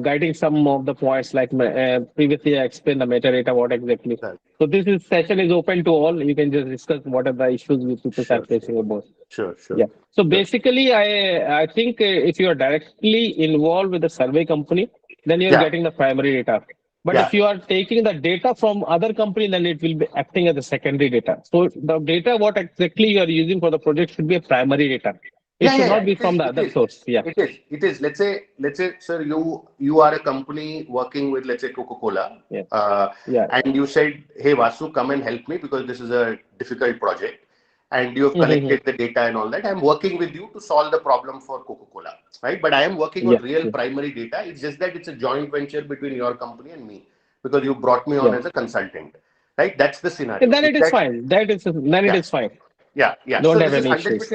guiding some of the points like previously I explained the metadata, what exactly. So this is session is open to all. You can just discuss what are the issues which people are Sure, sure, facing about. sure, sure, Yeah. So sure. basically, I think if you are directly involved with the survey company, then you're Yeah, getting the primary data. But yeah. if you are taking the data from other company, then it will be acting as a secondary data. So the data, what exactly you are using for the project should be a primary data. It Yeah, should yeah, not yeah. be It is. from the It other is. source. Yeah. It is. It is. Let's say, sir, you are a company working with, let's say, Coca-Cola, Yeah. Yeah. and you said, "Hey, Vasu, come and help me because this is a difficult project." and you have Mm-hmm. collected the data and all that. I'm working with you to solve the problem for Coca-Cola, right? But I am working on Yeah, real yeah, primary data. It's just that it's a joint venture between your company and me because you brought me on yeah. as a consultant, right? That's the And scenario. then Is it is that fine. Then it yeah, is fine. yeah. Don't So have any issues.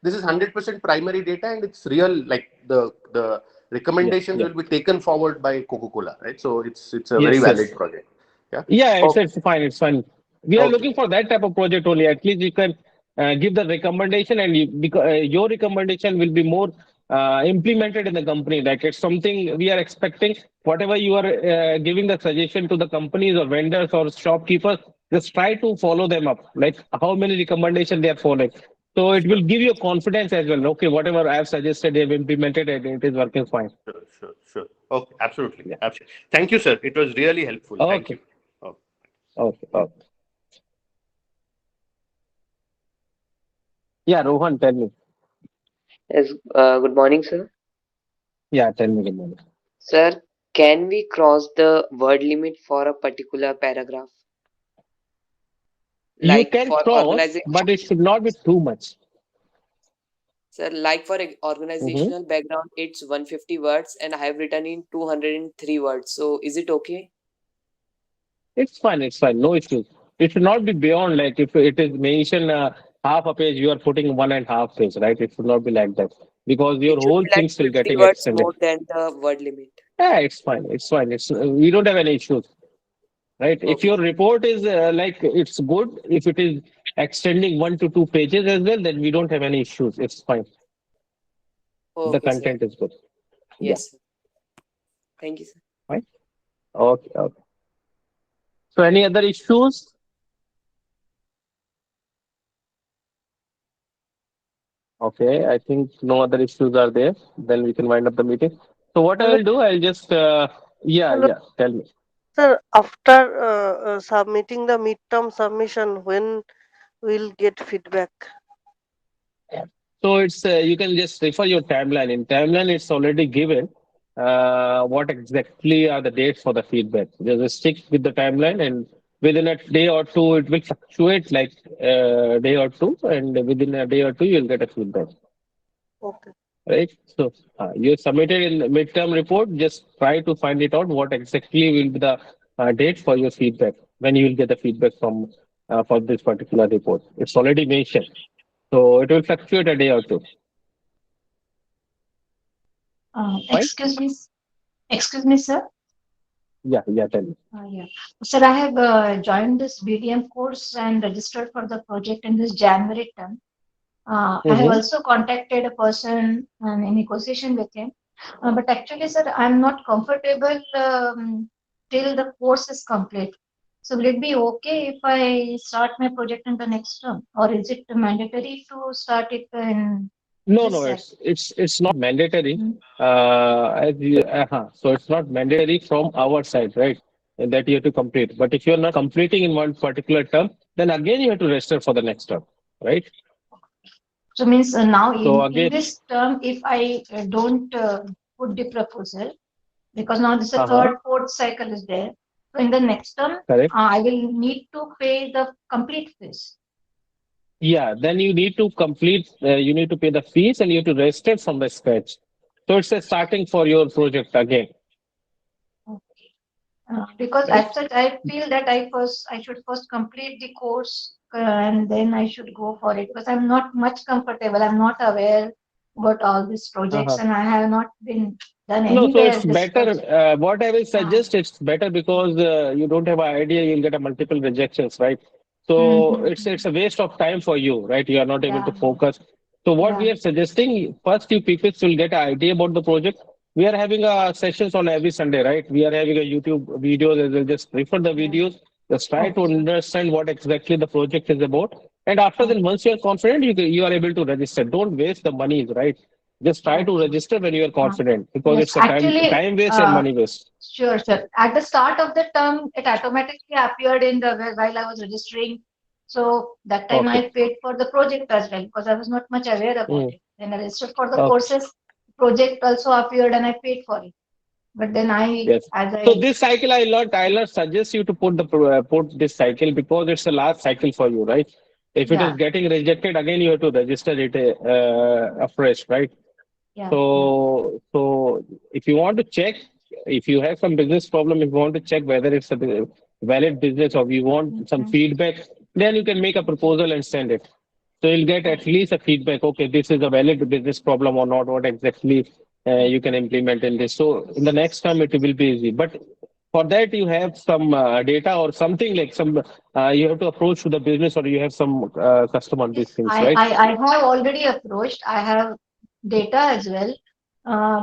this is 100% primary data, and it's real. Like the Yeah, recommendations yeah. will be taken forward by Coca-Cola, right? So it's a very Yes, valid yes. project. Yeah. Yeah, Oh, it's fine. It's fine. We are okay. looking for that type of project only. At least you can give the recommendation, and because your recommendation will be more implemented in the company. Like it's something we are expecting. Whatever you are giving the suggestion to the companies or vendors or shopkeepers, just try to follow them up. Like how many recommendations they are following. So it will Sure, give you confidence as well. Okay, whatever I have suggested, they've implemented it. It is working fine. sure. Okay, absolutely, Yeah. absolutely. Thank you, sir. It was really helpful. Thank Okay. you. Oh. Okay. Okay. Yeah, Rohan, tell me. Yes, good morning, sir. Yeah, tell me. Good morning. Sir, can we cross the word limit for a particular paragraph? You Like can for cross, organization, but it should not be too much. sir, like for Hmm. organizational background, it's 150 words and I have written in 203 words. So is it okay? It's fine. It's fine. No issues. It should not be beyond like if it is mentioned half a page, you are putting 1.5 page, right? It should not be like that because your It should whole be like things will 50 getting words extended. more than the word limit. Yeah, it's fine. It's fine. It's we don't have any issues, right? If Okay, your report is like it's good, if it is extending 1 to 2 pages as well, then we don't have any issues. It's fine. The okay, sir. content is good. Yeah, Yes, sir. Thank you, sir. fine. Okay. Okay. So any other issues? Okay, I think no other issues are there. Then we can wind up the meeting. So what I Hello, will do, I'll just yeah, hello, yeah. Tell me. sir. After submitting the midterm submission, when we'll get feedback? So it's you can just refer your timeline. In timeline, it's already given. What exactly are the dates for the feedback? Just stick with the timeline, and within a day or two, it will fluctuate like day or two, and within a day or two, you'll get a feedback. Okay. Right? So you submitted in the midterm report. Just try to find it out what exactly will be the date for your feedback when you will get the feedback from for this particular report. It's already mentioned, so it will fluctuate a day or two. Fine? Excuse me, excuse me, sir. Yeah, yeah. Tell me. Yeah, sir, I have joined this BDM course and registered for the project in this January term. I have Mm-hmm. also contacted a person and in negotiation with him. But actually, sir, I'm not comfortable till the course is complete. So will it be okay if I start my project in the next term, or is it mandatory to start it in No, this no, year? it's not mandatory. Mm. So it's not mandatory from our side, right? And that you have to complete. But if you're not completing in one particular term, then again you have to register for the next term, right? So means now So in again, this term, if I don't put the proposal, because now this is a uh-huh, third, fourth cycle is there. So in the next term, correct. I will need to pay the complete fees. Yeah, then you need to complete. You need to pay the fees, and you have to register from the scratch. So it's a starting for your project again, Okay. Because right? as such, I feel that I should first complete the course and then I should go for it because I'm not much comfortable. I'm not aware about all these projects Uh-huh. and I have not been done No, so anywhere it's this better. project. What I will Uh, suggest, it's better because you don't have an idea, you'll get a multiple rejections, right? So it's a mm-hmm. waste of time for you, right? You are not able to Yeah, focus. So what yeah, we are suggesting, first you people will get an idea about the project. We are having sessions on every Sunday, right? We are having a YouTube videos as well. Just refer the yeah. videos. Just try to Okay, understand what exactly the project is about. And after then, okay, once you are confident, you are able to register. Don't waste the money, right? Just try to okay. register when you are Uh, confident because yes, it's a actually, time waste and money waste. sure, sir. At the start of the term, it automatically appeared in the while I was registering. So that time Okay. I paid for the project as well because I was not much aware about Mm. it. Then I registered for the Okay. courses, project also appeared and I paid for it. But then Yes. as So I, this cycle, I'll not suggest you to put this cycle because it's the last cycle for you, right? If it is Yeah, getting rejected, again you have to register it afresh, right? yeah, yeah. So if you want to check, if you have some business problem, if you want to check whether it's a valid business or you want some Mhm. feedback, then you can make a proposal and send it. So you'll get at least a feedback. Okay, this is a valid business problem or not. What exactly you can Okay. implement in this. So in the next time it will be easy. But for that you have some data or something like some you have to approach to the business or you have some customer on these Yes, things, I, right? I, I have already approached. I have data as well.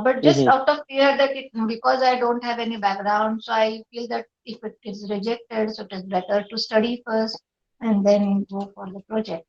But just Hmm. out of fear that because I don't have any background, so I feel that if it is rejected, so it is better to study first and then go for the project.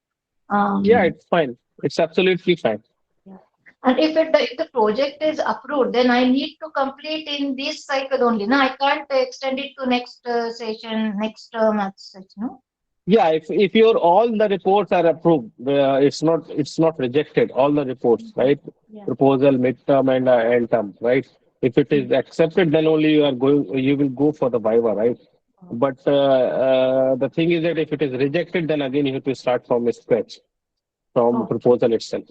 Yeah, Um, it's fine. It's absolutely fine. yeah. And if the project is approved, then I need to complete in this cycle only. No, I can't extend it to next session, next term as such. No. Yeah, if your all the reports are approved, it's not rejected. All the reports, Mhm. right? Yeah. Proposal, midterm, and end term, right? If it is Mm. accepted, then only you will go for the Viva, right? Oh, But the thing is that if it is rejected, then again you have to start from scratch, from okay. proposal itself.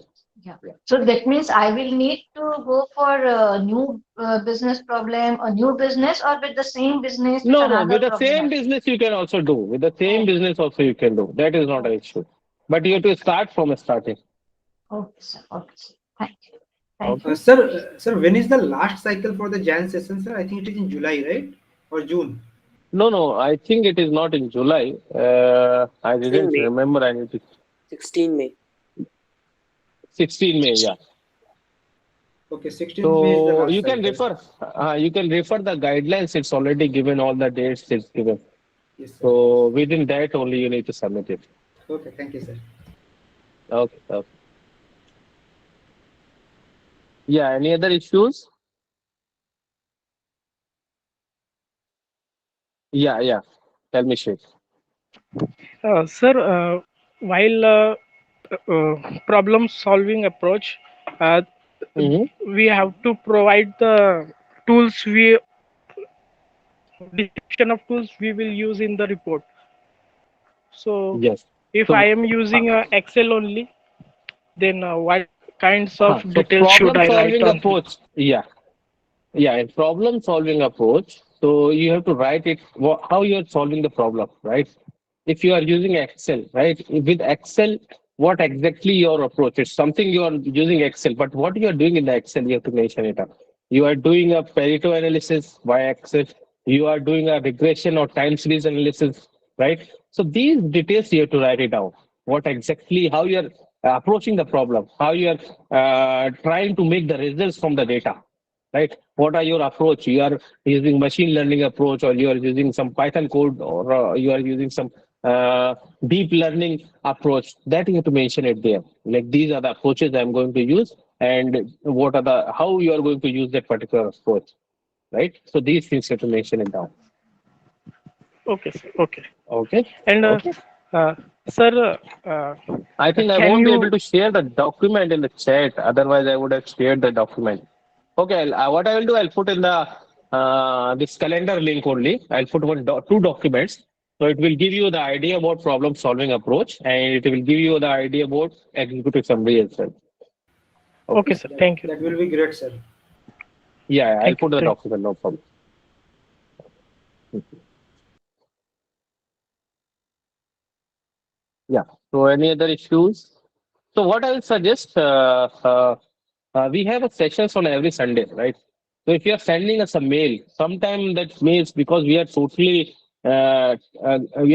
Yeah. Yeah. So that means I will need to go for a new business problem, a new business, or with the same business with No, no, another with the problem same as business you can also do. With the same well. business also you can do. That is not Oh, an issue. But you have okay. to start from starting. Okay, sir. Okay, sir. Thank you. Thank Okay. you. Sir, when is the last cycle for the Jan session, sir? I think it is in July, right? Or June? No, no, I think it is not in July. I 16 didn't May. remember. I need to 16 May. 16 May, yeah. Okay, 16th May is the So last cycle. you can refer the guidelines. It's already given all the dates. It's given. Yes, sir. So within that only you need to submit it. Okay, thank you, sir. Okay, okay. Yeah. Any other issues? Yeah, yeah. Tell me, Sheikh. Sir, while problem solving approach, uh, Mm-hmm. we have to provide the tools we description of tools we will use in the report. So Yes. if I So, am uh, using Excel only, then what kinds of so details should problem I write solving on it? approach. Yeah. Yeah, in problem solving approach, so you have to write it how you are solving the problem, right? If you are using Excel, right? With Excel, what exactly your approach? It's something you are using Excel, but what you are doing in the Excel, you have to mention it up. You are doing a Pareto analysis via Excel. You are doing a regression or time series analysis, right? So these details you have to write it down. What exactly, how you are approaching the problem, how you are trying to make the results from the data, right? What are your approach? You are using machine learning approach, or you are using some Python code, or you are using some deep learning approach. That you have to mention it there. Like these are the approaches I'm going to use, and what are the how you are going to use that particular approach, right? So these things you have to mention it down. Okay, sir. Okay. Okay, And okay. uh, sir, I think I can won't be able you? to share the document in the chat. Otherwise, I would have shared the document. Okay, what I will do, I'll put in the this calendar link only. I'll put two documents. So it will give you the idea about problem solving approach, and it will give you the idea about executive summary as well. Okay, Okay. sir. That, Thank you. that will be great, sir. Yeah, I'll Thank you. put the Thank. document. No problem. Yeah. So any other issues? So what I will suggest, we have a sessions on every Sunday, right? So if you are sending us a mail, sometime that mails because we are totally we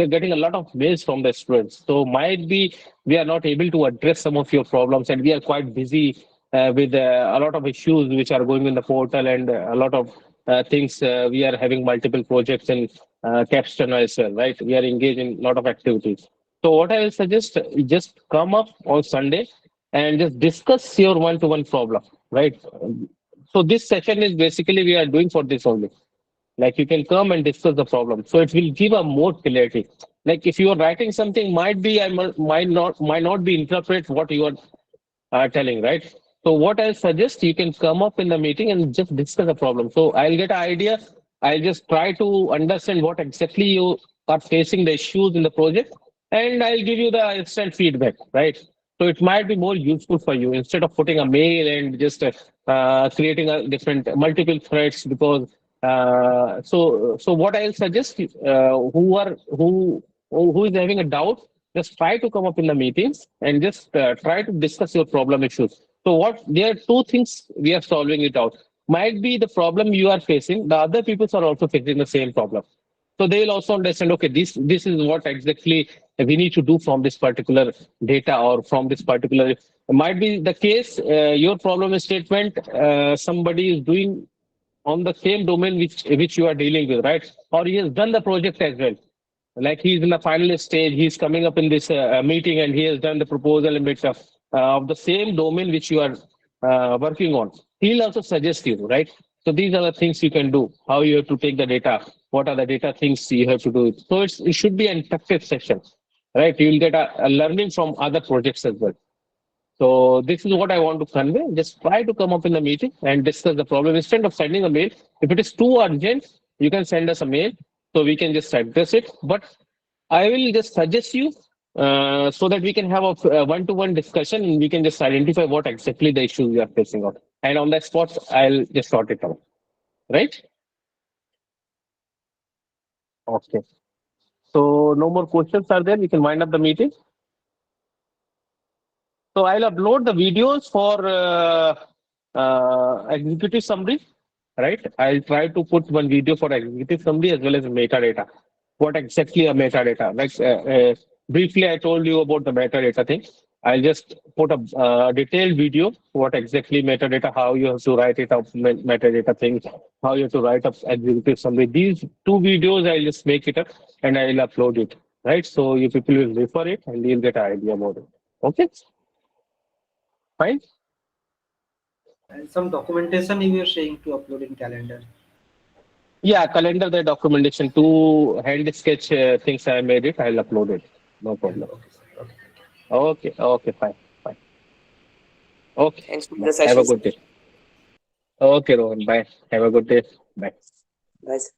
are getting a lot of mails from the students. So might be we are not able to address some of your problems, and we are quite busy with a lot of issues which are going in the portal, and a lot of things. We are having multiple projects in Capstone as well, right? We are engaged in a lot of activities. So what I will suggest, just come up on Sunday and just discuss your one-to-one problem, right? So this session is basically we are doing for this only. Like you can come and discuss the problem. So it will give a more clarity. Like if you are writing something, might be I might not be interpret what you are telling, right? So what I suggest, you can come up in the meeting and just discuss the problem. So I'll get an idea. I'll just try to understand what exactly you are facing the issues in the project, and I'll give you the instant feedback, right? So it might be more useful for you instead of putting a mail and just creating a different multiple threads because so what I'll suggest who is having a doubt, just try to come up in the meetings and just try to discuss your problem issues. So what there are two things we are solving it out. Might be the problem you are facing, the other people are also facing the same problem. So they will also understand, okay, this is what exactly we need to do from this particular data or from this particular. Might be the case. Your problem statement, somebody is doing on the same domain which you are dealing with, right? Or he has done the project as well. Like he's in the final stage, he's coming up in this meeting and he has done the proposal and bits of the same domain which you are working on. He'll also suggest you, right? So these are the things you can do. How you have to take the data. What are the data things you have to do? So it should be an interactive session, right? You will get a learning from other projects as well. So this is what I want to convey. Just try to come up in the meeting and discuss the problem instead of sending a mail. If it is too urgent, you can send us a mail so we can just address it. But I will just suggest you so that we can have a one-to-one discussion and we can just identify what exactly the issues we are facing out. And on that spot, I'll just sort it out. Right? Okay. So no more questions are there. We can wind up the meeting. So I'll upload the videos for executive summary, right? I'll try to put one video for executive summary as well as metadata. What exactly a metadata? Like briefly, I told you about the metadata thing. I'll just put a detailed video. What exactly metadata? How you have to write it up, metadata things. How you have to write up executive summary. These two videos, I'll just make it up and I'll upload it. Right. So you people will refer it and you'll get an idea about it. Okay. Fine. And some documentation you were saying to upload in calendar. Yeah, calendar, the documentation, two hand sketch things I made it. I'll upload it. No Yeah, problem. okay, sir. Okay. Okay, okay, fine, fine. Okay, Thanks for bye. the Have a session, sir. good day. Okay, Rohan, bye. Have a good day. Bye. Bye, sir.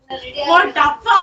What the fuck?